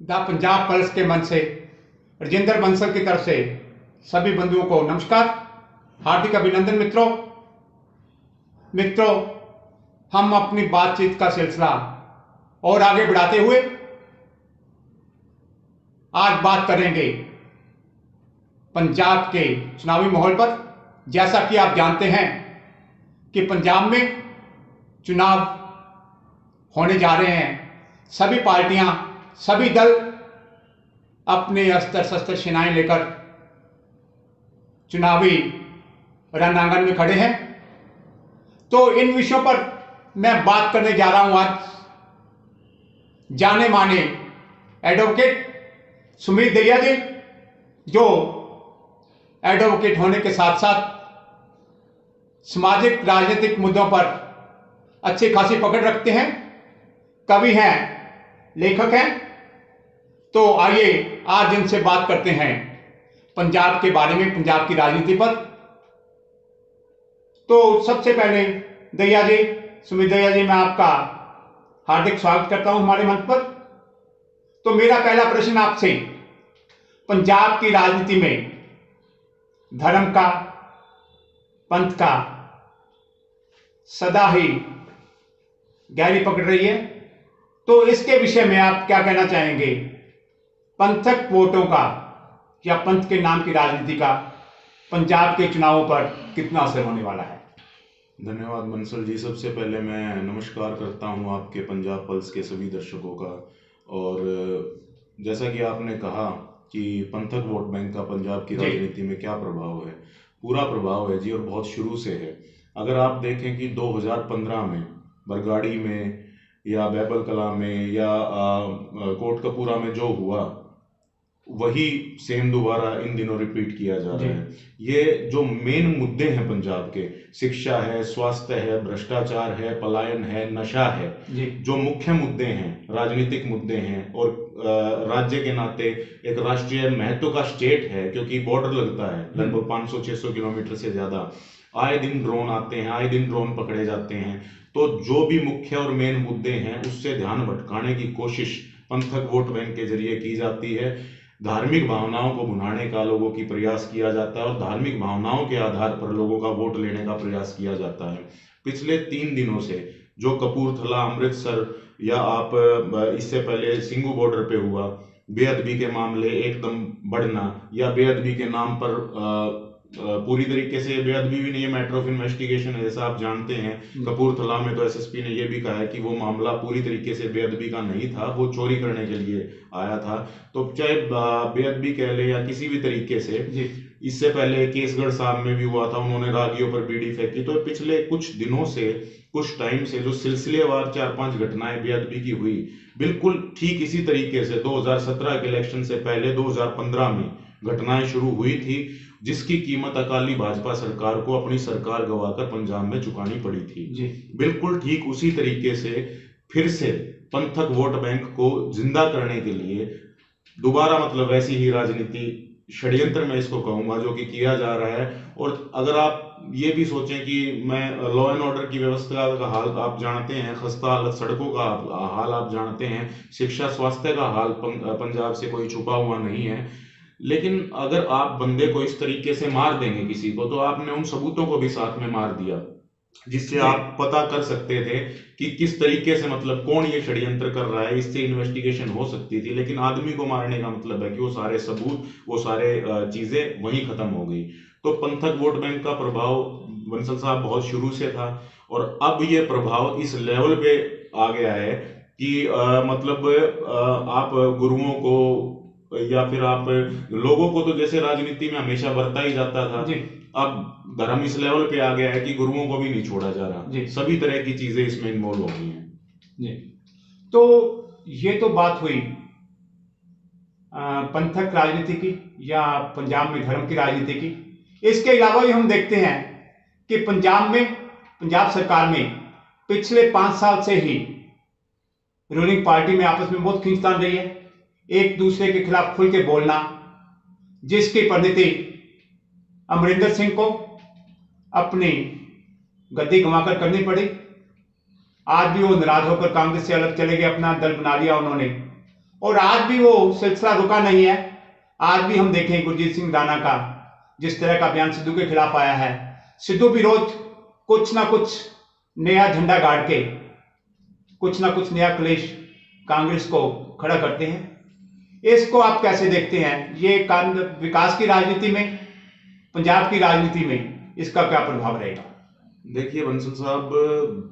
The Punjab pulse के मन से राजेंद्र बंसल की तरफ से सभी बंधुओं को नमस्कार, हार्दिक अभिनंदन। मित्रों, हम अपनी बातचीत का सिलसिला और आगे बढ़ाते हुए आज बात करेंगे पंजाब के चुनावी माहौल पर। जैसा कि आप जानते हैं कि पंजाब में चुनाव होने जा रहे हैं। सभी पार्टियां, सभी दल अपने अस्त्र शस्त्र सेनाएं लेकर चुनावी रणांगन में खड़े हैं। तो इन विषयों पर मैं बात करने जा रहा हूं आज जाने माने एडवोकेट सुमित दहिया जी, जो एडवोकेट होने के साथ साथ सामाजिक राजनीतिक मुद्दों पर अच्छी खासी पकड़ रखते हैं, कवि हैं, लेखक हैं। तो आइए आज इनसे बात करते हैं पंजाब के बारे में, पंजाब की राजनीति पर। तो सबसे पहले दहिया जी, सुमित दहिया जी, मैं आपका हार्दिक स्वागत करता हूं हमारे मंच पर। तो मेरा पहला प्रश्न आपसे, पंजाब की राजनीति में धर्म का, पंथ का सदा ही गहरी पकड़ रही है, तो इसके विषय में आप क्या कहना चाहेंगे? पंथक वोटों का या पंथ के नाम की राजनीति का पंजाब के चुनावों पर कितना असर होने वाला है? धन्यवाद बंसल जी। सबसे पहले मैं नमस्कार करता हूं आपके पंजाब पल्स के सभी दर्शकों का। और जैसा कि आपने कहा कि पंथक वोट बैंक का पंजाब की राजनीति में क्या प्रभाव है, पूरा प्रभाव है जी, और बहुत शुरू से है। अगर आप देखें कि 2015 में बरगाड़ी में या बैबल कला में या कोटकपूरा में जो हुआ, वही सेम दोबारा इन दिनों रिपीट किया जा रहा है। ये जो मेन मुद्दे हैं पंजाब के, शिक्षा है, स्वास्थ्य है, भ्रष्टाचार है, पलायन है, नशा है, जो मुख्य मुद्दे हैं, राजनीतिक मुद्दे हैं। और राज्य के नाते एक राष्ट्रीय महत्व का स्टेट है, क्योंकि बॉर्डर लगता है लगभग 500-600 किलोमीटर से ज्यादा। आए दिन ड्रोन आते हैं, आए दिन ड्रोन पकड़े जाते हैं। तो जो भी मुख्य और मेन मुद्दे हैं, उससे ध्यान भटकाने की कोशिश पंथक वोट बैंक के जरिए की जाती है। धार्मिक भावनाओं को भुनाने का लोगों की प्रयास किया जाता है और धार्मिक भावनाओं के आधार पर लोगों का वोट लेने का प्रयास किया जाता है। पिछले 3 दिनों से जो कपूरथला, अमृतसर या आप इससे पहले सिंगू बॉर्डर पे हुआ, बेअदबी के मामले एकदम बढ़ना, या बेअदबी के नाम पर पूरी तरीके से बेअदबी भी नहीं है, मैटर ऑफ इन्वेस्टिगेशन है, जैसा आप जानते हैं। कपूरथला में तो एसएसपी ने यह भी कहा है कि वो मामला पूरी तरीके से बेअदबी का नहीं था, वो चोरी करने के लिए आया था। तो चाहे बेअदबी कह ले या किसी भी तरीके से, इससे पहले केसगढ़ साहब में भी हुआ था, उन्होंने रागियों पर बीड़ी फेंकी। तो पिछले कुछ दिनों से, कुछ टाइम से जो सिलसिलेवार 4-5 घटनाएं बेअदबी की हुई, बिल्कुल ठीक इसी तरीके से 2017 के इलेक्शन से पहले 2015 में घटनाएं शुरू हुई थी, जिसकी कीमत अकाली भाजपा सरकार को अपनी सरकार गवाकर पंजाब में चुकानी पड़ी थी। बिल्कुल ठीक उसी तरीके से फिर से पंथक वोट बैंक को जिंदा करने के लिए दोबारा, मतलब वैसी ही राजनीति, षड्यंत्र में इसको कहूंगा, जो कि किया जा रहा है। और अगर आप ये भी सोचें कि मैं लॉ एंड ऑर्डर की व्यवस्था का हाल आप जानते हैं, खस्ता हालत, सड़कों का हाल आप जानते हैं, शिक्षा स्वास्थ्य का हाल पंजाब से कोई छुपा हुआ नहीं है। लेकिन अगर आप बंदे को इस तरीके से मार देंगे किसी को, तो आपने उन सबूतों को भी साथ में मार दिया, जिससे आप पता कर सकते थे कि किस तरीके से, मतलब कौन ये षड्यंत्र कर रहा है, इससे इन्वेस्टिगेशन हो सकती थी। लेकिन आदमी को मारने का मतलब है कि वो सारे सबूत, वो सारे चीजें वहीं खत्म हो गई। तो पंथक वोट बैंक का प्रभाव बंसल साहब बहुत शुरू से था, और अब ये प्रभाव इस लेवल पे आ गया है कि मतलब आप गुरुओं को या फिर आप लोगों को, तो जैसे राजनीति में हमेशा बरता ही जाता था, अब धर्म इस लेवल पे आ गया है कि गुरुओं को भी नहीं छोड़ा जा रहा। सभी तरह की चीजें इसमें इन्वॉल्व हो गई हैं। तो ये तो बात हुई पंथक राजनीति की या पंजाब में धर्म की राजनीति की। इसके अलावा भी हम देखते हैं कि पंजाब सरकार में पिछले 5 साल से ही रूलिंग पार्टी में आपस में बहुत खींचतान रही है, एक दूसरे के खिलाफ खुल के बोलना, जिसकी परिणति अमरिंदर सिंह को अपनी गद्दी गंवाकर करनी पड़ी। आज भी वो नाराज होकर कांग्रेस से अलग चले गए, अपना दल बना लिया उन्होंने। और आज भी वो सिलसिला रुका नहीं है। आज भी हम देखें गुरजीत सिंह राणा का जिस तरह का बयान सिद्धू के खिलाफ आया है, सिद्धू भी रोज कुछ ना कुछ नया झंडा गाड़ के कुछ ना कुछ नया क्लेश कांग्रेस को खड़ा करते हैं। इसको आप कैसे देखते हैं? ये विकास की राजनीति में, पंजाब की राजनीति में इसका क्या प्रभाव रहेगा? देखिए बंसल साहब,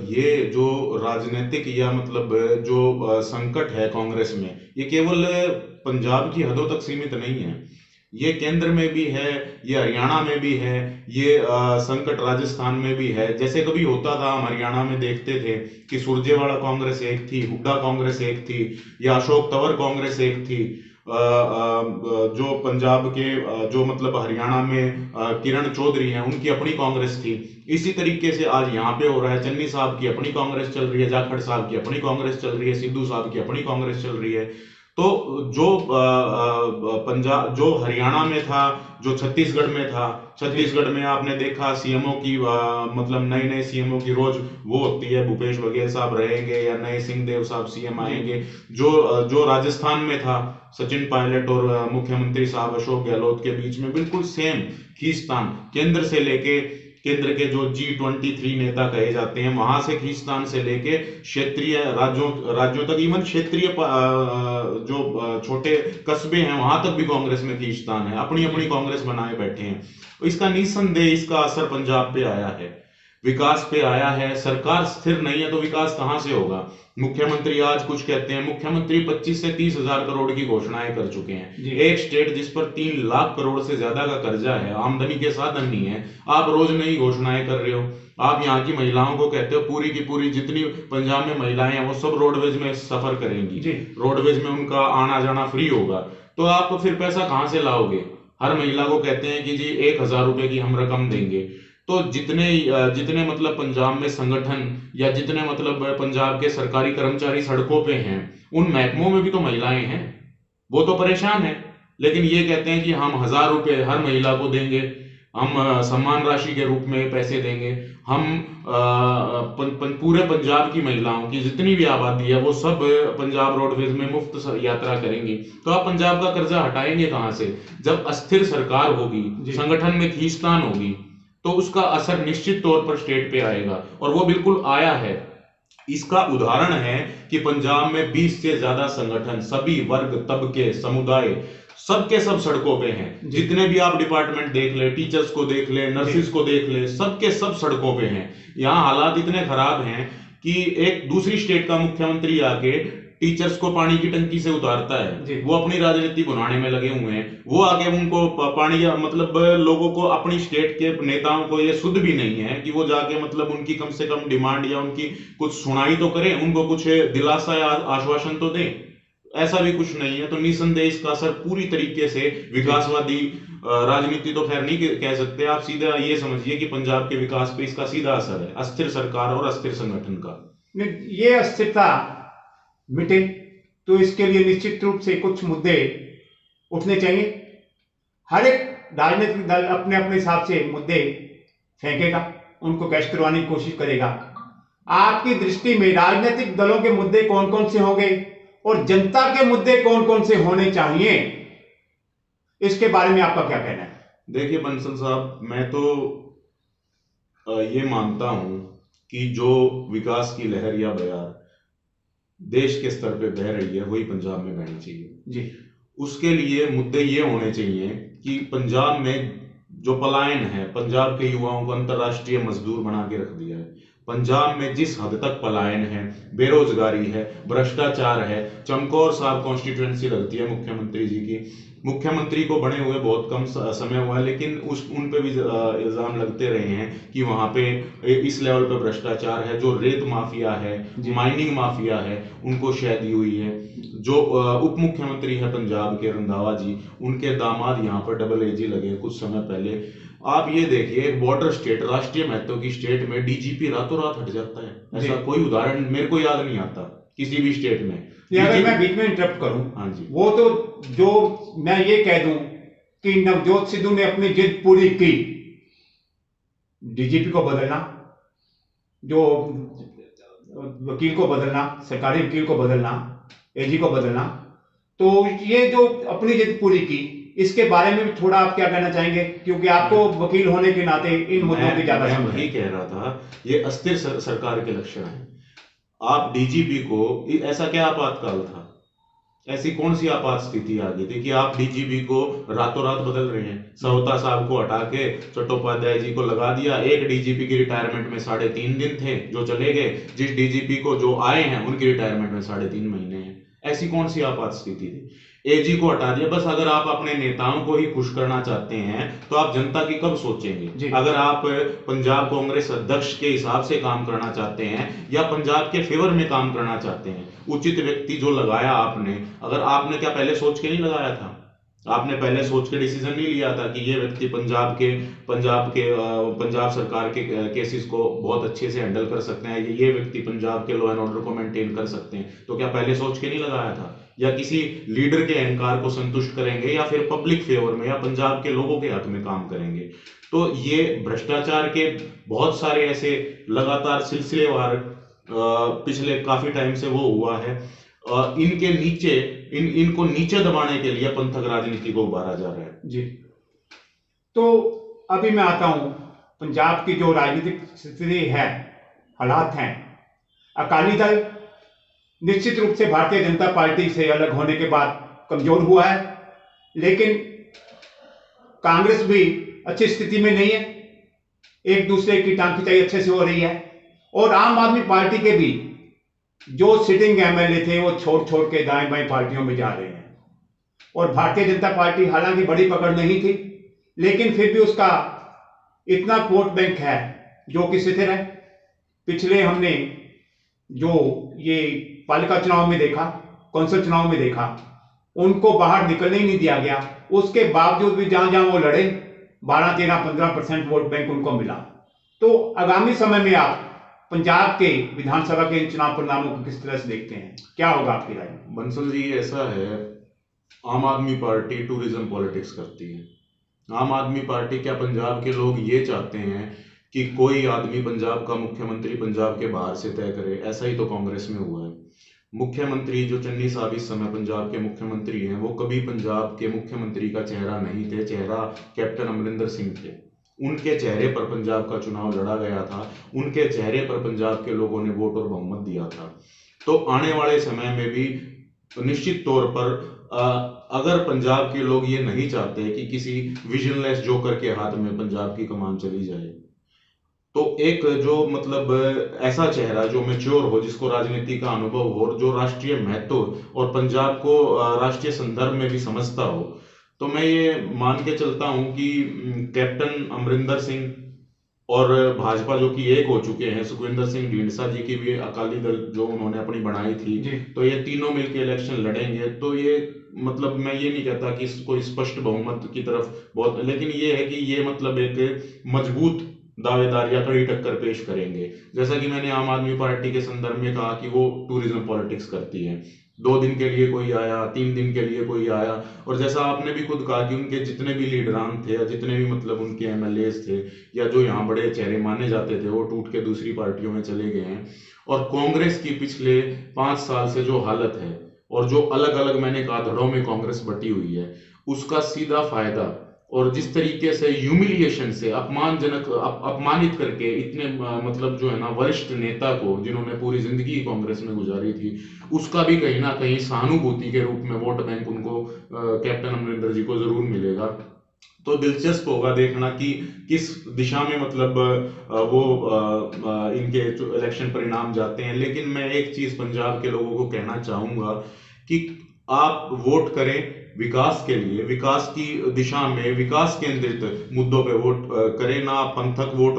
ये जो राजनीतिक या मतलब जो संकट है कांग्रेस में, ये केवल पंजाब की हदों तक सीमित नहीं है। ये केंद्र में भी है, ये हरियाणा में भी है, ये संकट राजस्थान में भी है। जैसे कभी होता था, हम हरियाणा में देखते थे कि सुरजेवाला कांग्रेस एक थी, हुड्डा कांग्रेस एक थी, या अशोक तंवर कांग्रेस एक थी। जो पंजाब के जो मतलब हरियाणा में किरण चौधरी हैं, उनकी अपनी कांग्रेस थी। इसी तरीके से आज यहाँ पे हो रहा है, चन्नी साहब की अपनी कांग्रेस चल रही है, जाखड़ साहब की अपनी कांग्रेस चल रही है, सिद्धू साहब की अपनी कांग्रेस चल रही है। तो जो पंजाब, जो हरियाणा में था, जो छत्तीसगढ़ में था, छत्तीसगढ़ में आपने देखा सीएमओ की मतलब नए नए सीएमओ की रोज वो होती है, भूपेश बघेल साहब रहेंगे या नए सिंहदेव साहब सीएम आएंगे। जो राजस्थान में था, सचिन पायलट और मुख्यमंत्री साहब अशोक गहलोत के बीच में बिल्कुल सेम खींचतान, केंद्र से लेके, केंद्र के जो G23 नेता कहे जाते हैं, वहां से खींचतान से लेके क्षेत्रीय राज्यों तक, इवन क्षेत्रीय जो छोटे कस्बे हैं वहां तक भी कांग्रेस में खींचतान है। अपनी अपनी कांग्रेस बनाए बैठे हैं। इसका निस्संदेह इसका असर पंजाब पे आया है, विकास पे आया है। सरकार स्थिर नहीं है तो विकास कहां से होगा? मुख्यमंत्री आज कुछ कहते हैं, मुख्यमंत्री 25 से 30 हजार करोड़ की घोषणाएं कर चुके हैं। एक स्टेट जिस पर 3 लाख करोड़ से ज्यादा का कर्जा है, आमदनी के साधन नहीं है, आप रोज नई घोषणाएं कर रहे हो। आप यहाँ की महिलाओं को कहते हो पूरी की पूरी जितनी पंजाब में महिलाएं हैं वो सब रोडवेज में सफर करेंगी, रोडवेज में उनका आना जाना फ्री होगा। तो आप फिर पैसा कहां से लाओगे? हर महिला को कहते हैं कि जी 1,000 रुपए की हम रकम देंगे। तो जितने मतलब पंजाब में संगठन या जितने मतलब पंजाब के सरकारी कर्मचारी सड़कों पे हैं, उन महकमों में भी तो महिलाएं हैं, वो तो परेशान है। लेकिन ये कहते हैं कि हम 1,000 रुपए हर महिला को देंगे, हम सम्मान राशि के रूप में पैसे देंगे, हम पूरे पंजाब की महिलाओं की जितनी भी आबादी है वो सब पंजाब रोडवेज में मुफ्त यात्रा करेंगी। तो आप पंजाब का कर्जा हटाएंगे कहां से? जब अस्थिर सरकार होगी, संगठन में खींचतान होगी, तो उसका असर निश्चित तौर पर स्टेट पे आएगा, और वो बिल्कुल आया है। इसका उदाहरण है कि पंजाब में 20 से ज्यादा संगठन, सभी वर्ग, तबके, समुदाय, सबके सब सड़कों पे हैं। जितने भी आप डिपार्टमेंट देख ले, टीचर्स को देख ले, नर्सिस को देख ले, सबके सब सड़कों पे हैं। यहाँ हालात इतने खराब हैं कि एक दूसरी स्टेट का मुख्यमंत्री आके टीचर्स को पानी की टंकी से उतारता है, वो अपनी राजनीति बनाने में लगे हुए हैं। वो आगे उनको पानी, मतलब लोगों को, अपनी स्टेट के नेताओं को ये शुद्ध भी नहीं है कि वो जाके मतलब उनकी कम से कम डिमांड या उनकी कुछ सुनाई तो करें, उनको कुछ दिलासा या आश्वासन तो दें। ऐसा भी कुछ नहीं है। तो निसंदेह इसका असर पूरी तरीके से विकासवादी राजनीति तो खैर नहीं कह सकते, आप सीधा ये समझिए कि पंजाब के विकास पे इसका सीधा असर है, अस्थिर सरकार और अस्थिर संगठन का। ये अस्थिरता मिटे तो इसके लिए निश्चित रूप से कुछ मुद्दे उठने चाहिए। हर एक राजनीतिक दल अपने अपने हिसाब से मुद्दे फेंकेगा, उनको कैश करवाने की कोशिश करेगा। आपकी दृष्टि में राजनीतिक दलों के मुद्दे कौन कौन से होंगे और जनता के मुद्दे कौन कौन से होने चाहिए, इसके बारे में आपका क्या कहना है? देखिए बंसल साहब, मैं तो ये मानता हूं कि जो विकास की लहर या बयार देश के स्तर पे बह रही है वही पंजाब में बहनी चाहिए जी। उसके लिए मुद्दे ये होने चाहिए कि पंजाब में जो पलायन है, पंजाब के युवाओं को अंतर्राष्ट्रीय मजदूर बना के रख दिया है। पंजाब में जिस हद तक पलायन है, बेरोजगारी है, भ्रष्टाचार है। चमकौर साहब कॉन्स्टिट्यूएंसी लगती है मुख्यमंत्री जी की, मुख्यमंत्री को बने हुए बहुत कम समय हुआ है, लेकिन उन पे भी इल्जाम लगते रहे हैं कि वहां पे इस लेवल पे भ्रष्टाचार है। जो रेत माफिया है, माइनिंग माफिया है, उनको शह दी हुई है। जो उप मुख्यमंत्री है पंजाब के रंधावा जी, उनके दामाद यहाँ पर डबल एजी लगे कुछ समय पहले। आप ये देखिए, एक बॉर्डर स्टेट, राष्ट्रीय महत्व की स्टेट में डीजीपी रातों रात हट जाता है। ऐसा कोई उदाहरण मेरे को याद नहीं आता किसी भी स्टेट में। अगर मैं बीच में इंटरप्ट करूं, हाँ जी, वो तो जो मैं ये कह दूं कि नवजोत सिद्धू ने अपनी जिद पूरी की, डीजीपी को बदलना, जो वकील को बदलना, सरकारी वकील को बदलना, एजी को बदलना, तो ये जो अपनी जिद पूरी की, इसके बारे में भी थोड़ा आप क्या कहना चाहेंगे, क्योंकि आपको वकील होने के नाते इन मुद्दों की ज्यादा समझ है। वही कह रहा था, ये अस्थिर सरकार के लक्षण है। आप डीजीपी को, ऐसा क्या आपातकाल था, ऐसी कौन सी आपात स्थिति आ गई थी कि आप डीजीपी को रातों रात बदल रहे हैं? सहोता साहब को हटा के चट्टोपाध्याय जी को लगा दिया। एक डीजीपी की रिटायरमेंट में 3.5 दिन थे जो चले गए, जिस डीजीपी को जो आए हैं उनकी रिटायरमेंट में 3.5 महीने हैं। ऐसी कौन सी आपात स्थिति थी? एजी को हटा दिया। बस अगर आप अपने नेताओं को ही खुश करना चाहते हैं तो आप जनता की कब सोचेंगे? अगर आप पंजाब कांग्रेस अध्यक्ष के हिसाब से काम करना चाहते हैं या पंजाब के फेवर में काम करना चाहते हैं, उचित व्यक्ति जो लगाया आपने, अगर आपने क्या पहले सोच के नहीं लगाया था? आपने पहले सोच के डिसीजन नहीं लिया था कि ये व्यक्ति पंजाब सरकार के केसेस को बहुत अच्छे से हैंडल कर सकते हैं, ये व्यक्ति पंजाब के लॉ एंड ऑर्डर को मेंटेन कर सकते हैं? तो क्या पहले सोच के नहीं लगाया था? या किसी लीडर के अहंकार को संतुष्ट करेंगे या फिर पब्लिक फेवर में या पंजाब के लोगों के हक में काम करेंगे? तो ये भ्रष्टाचार के बहुत सारे ऐसे लगातार सिलसिलेवार पिछले काफी टाइम से वो हुआ है। इनके नीचे इनको नीचे दबाने के लिए पंथक राजनीति को उभारा जा रहा है। जी, तो अभी मैं आता हूं, पंजाब की जो राजनीतिक स्थिति है, हालात हैं, अकाली दल निश्चित रूप से भारतीय जनता पार्टी से अलग होने के बाद कमजोर हुआ है, लेकिन कांग्रेस भी अच्छी स्थिति में नहीं है, एक दूसरे की टांग खिंचाई अच्छे से हो रही है, और आम आदमी पार्टी के भी जो सिटिंग एमएलए थे वो छोड़ छोड़ के दाएं बाएं पार्टियों में जा रहे हैं। और भारतीय जनता पार्टी हालांकि बड़ी पकड़ नहीं थी, लेकिन फिर भी उसका इतना वोट बैंक है जो कि स्थिर है। पिछले हमने जो ये पालिका चुनाव में देखा, कौंसिल चुनाव में देखा, उनको बाहर निकलने ही नहीं दिया गया। उसके बावजूद भी जहां जहां वो लड़े 12, 13, 15% वोट बैंक उनको मिला। तो आगामी समय में आप पंजाब के विधानसभा के चुनाव परिणामों को किस तरह से देखते हैं, क्या होगा आपकी राय में? बंसल जी, ऐसा है, आम आदमी पार्टी टूरिज्म पॉलिटिक्स करती है। आम आदमी पार्टी, क्या पंजाब के लोग ये चाहते हैं कि कोई आदमी पंजाब का मुख्यमंत्री पंजाब के बाहर से तय करे? ऐसा ही तो कांग्रेस में हुआ है। मुख्यमंत्री जो चन्नी साहब इस समय पंजाब के मुख्यमंत्री हैं, वो कभी पंजाब के मुख्यमंत्री का चेहरा नहीं थे, चेहरा कैप्टन अमरिंदर सिंह थे। उनके चेहरे पर पंजाब का चुनाव लड़ा गया था, उनके चेहरे पर पंजाब के लोगों ने वोट और बहुमत दिया था। तो आने वाले समय में भी निश्चित तौर पर अगर पंजाब के लोग ये नहीं चाहते कि किसी विजनलेस जोकर के हाथ में पंजाब की कमान चली जाए, तो एक जो मतलब ऐसा चेहरा जो मैच्योर हो, जिसको राजनीति का अनुभव हो और जो राष्ट्रीय महत्व और पंजाब को राष्ट्रीय संदर्भ में भी समझता हो, तो मैं ये मान के चलता हूं कि कैप्टन अमरिंदर सिंह और भाजपा जो कि एक हो चुके हैं, सुखविंदर सिंह ढींडसा जी की भी अकाली दल जो उन्होंने अपनी बनाई थी, तो ये तीनों मिलकर इलेक्शन लड़ेंगे। तो ये मतलब मैं ये नहीं कहता कि कोई स्पष्ट बहुमत की तरफ बहुत, लेकिन ये है कि ये मतलब एक मजबूत दावेदार या कड़ी टक्कर पेश करेंगे। जैसा कि मैंने आम आदमी पार्टी के संदर्भ में कहा कि वो टूरिज्म पॉलिटिक्स करती है, 2 दिन के लिए कोई आया, 3 दिन के लिए कोई आया, और जैसा आपने भी खुद कहा कि उनके जितने भी लीडरान थे या जितने भी मतलब उनके एमएलएस थे या जो यहाँ बड़े चेहरे माने जाते थे, वो टूट के दूसरी पार्टियों में चले गए हैं। और कांग्रेस की पिछले 5 साल से जो हालत है और जो अलग अलग मैंने कहा धड़ों में कांग्रेस बटी हुई है, उसका सीधा फायदा, और जिस तरीके से ह्यूमिलिएशन से अपमानित करके इतने मतलब जो है ना वरिष्ठ नेता को, जिन्होंने पूरी जिंदगी कांग्रेस में गुजारी थी, उसका भी कहीं ना कहीं सहानुभूति के रूप में वोट बैंक उनको कैप्टन अमरिंदर जी को जरूर मिलेगा। तो दिलचस्प होगा देखना कि किस दिशा में मतलब वो इनके इलेक्शन परिणाम जाते हैं। लेकिन मैं एक चीज पंजाब के लोगों को कहना चाहूंगा कि आप वोट करें विकास के लिए, विकास की दिशा में, विकास केंद्रित मुद्दों पे वोट करें, ना आप पंथक वोट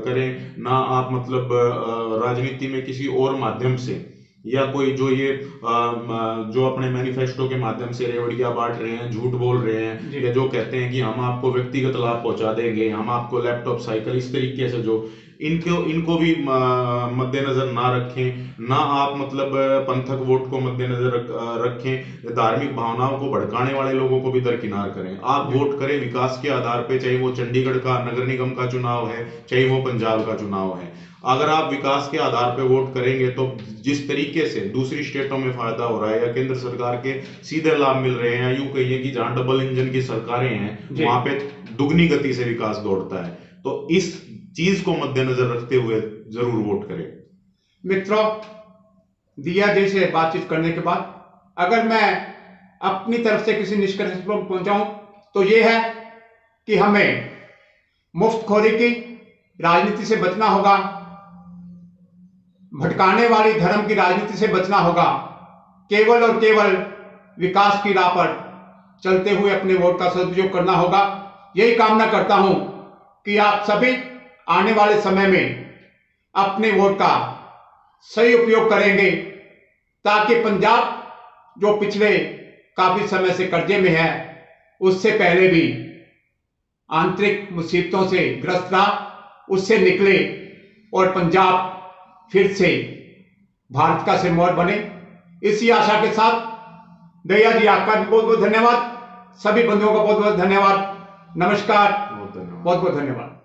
करें, ना आप मतलब राजनीति में किसी और माध्यम से या कोई जो ये जो अपने मैनिफेस्टो के माध्यम से रेवड़ियां बांट रहे हैं, झूठ बोल रहे हैं, या जो कहते हैं कि हम आपको व्यक्तिगत लाभ पहुंचा देंगे, हम आपको लैपटॉप, साइकिल, इस तरीके से जो इनको भी मद्देनजर ना रखें, ना आप मतलब पंथक वोट को मद्देनजर रखें, धार्मिक भावनाओं को भड़काने वाले लोगों को भी दरकिनार करें। आप वोट करें विकास के आधार पे, चाहे वो चंडीगढ़ का नगर निगम का चुनाव है, चाहे वो पंजाब का चुनाव है। अगर आप विकास के आधार पे वोट करेंगे तो जिस तरीके से दूसरी स्टेटों में फायदा हो रहा है या केंद्र सरकार के सीधे लाभ मिल रहे हैं, यूं कहिए कि जहां डबल इंजन की सरकारें हैं वहां पे दुगनी गति से विकास दौड़ता है। तो इस चीज को मद्देनजर रखते हुए जरूर वोट करें। मित्रों, दिया जी से बातचीत करने के बाद अगर मैं अपनी तरफ से किसी निष्कर्ष पर पहुंचाऊं तो यह है कि हमें मुफ्तखोरी की राजनीति से बचना होगा, भटकाने वाली धर्म की राजनीति से बचना होगा, केवल और केवल विकास की राह पर चलते हुए अपने वोट का सदुपयोग करना होगा। यही कामना करता हूं कि आप सभी आने वाले समय में अपने वोट का सही उपयोग करेंगे ताकि पंजाब जो पिछले काफी समय से कर्जे में है, उससे पहले भी आंतरिक मुसीबतों से ग्रस्त रहा, उससे निकले और पंजाब फिर से भारत का सिरमौर बने। इसी आशा के साथ दया जी आपका भी बहुत बहुत धन्यवाद, सभी बंधुओं का बहुत बहुत धन्यवाद। नमस्कार, बहुत बहुत धन्यवाद।